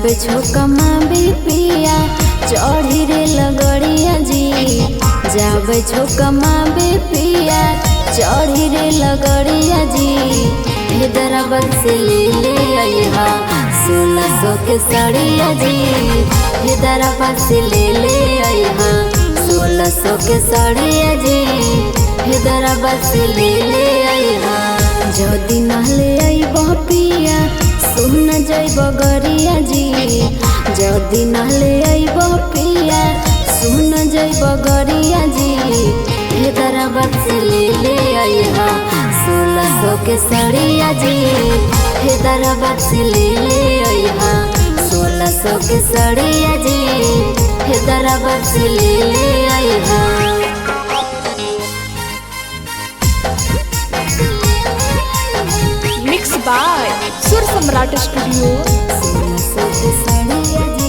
जब छोकमा पिया चढ़ी रे लगड़िया जी। जब छोकमा पिया चढ़ी रे लगड़िया जी। हैदराबाद से ले आइहा 1600 के साड़िया जी। हैदराबाद से ले आइहा 1600 के साड़िया जी। हैदराबाद से ले आइहा जदि नहले आइब पिया सुन जाइब गरिया जी। जदि नहले आइब पिया सुन जाइब गरिया जी। हैदराबाद से ले आइहा 1600 के साड़िया जी। हैदराबाद से ले आइहा 1600 के साड़िया जी। हैदराबाद से ले आइहा मिक्स बाय सुर सम्राट स्टूडियो। 1600 के साड़िया जी।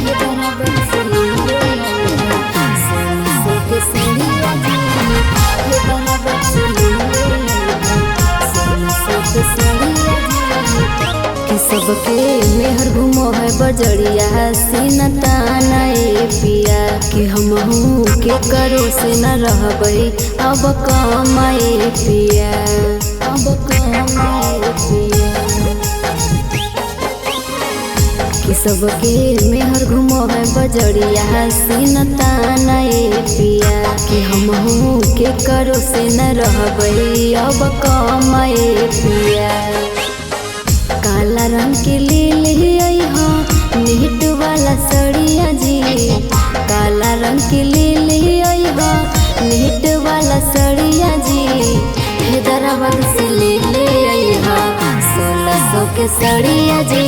हैदराबाद से ले आइहा 1600 के साड़िया जी। हैदराबाद से ले आइहा 1600 के साड़िया जी। कि सबके मेहर घूमो है बजड़िया सीना ताना ए पिया। कि हमहू के करो से न रहबै अब कमाए पिया। अब कमाए पिया कि सबके मेहर घूमो है बजड़िया सीना ताना ए पिया। कि हमहू के करो से न रहबै अब कमाए पिया। काला रंग के ले आइहा नीट वाला सड़िया जी। काला रंग के ले आइहा नीट वाला सड़िया जी। हैदराबाद से ले आइहा 1600 के सड़िया जी।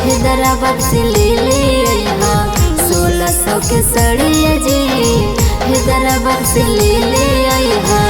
हैदराबाद से ले आइहा 1600 के सड़िया जी। हैदराबाद से ले आइहा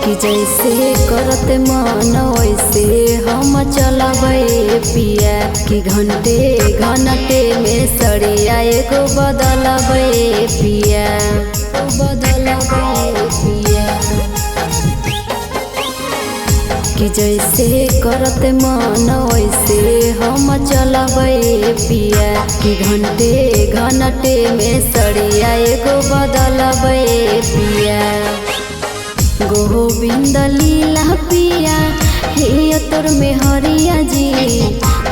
कि जैसे करते मन वैसे हम चलबै पिया। कि घंटे में सड़िया एगो बदलबै पिया। बदलबै पिया कि जैसे करते मन वैसे हम चलबै पिया। कि घंटे में सड़िया एगो बदलबै पिया। गोविंद लीला पिया हे तोर में हरिया जी।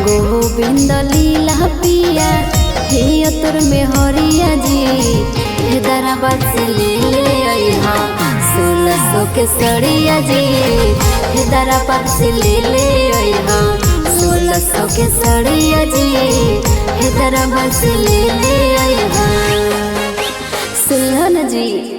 गोविंद लीला पिया हे तोर में हरिया जी। हैदराबाद से ले आइहा 1600 के सड़िया जी। हैदराबाद से ले आइहा 1600 के सड़िया जी। हैदराबाद से ले आइहा सुल्हन जी।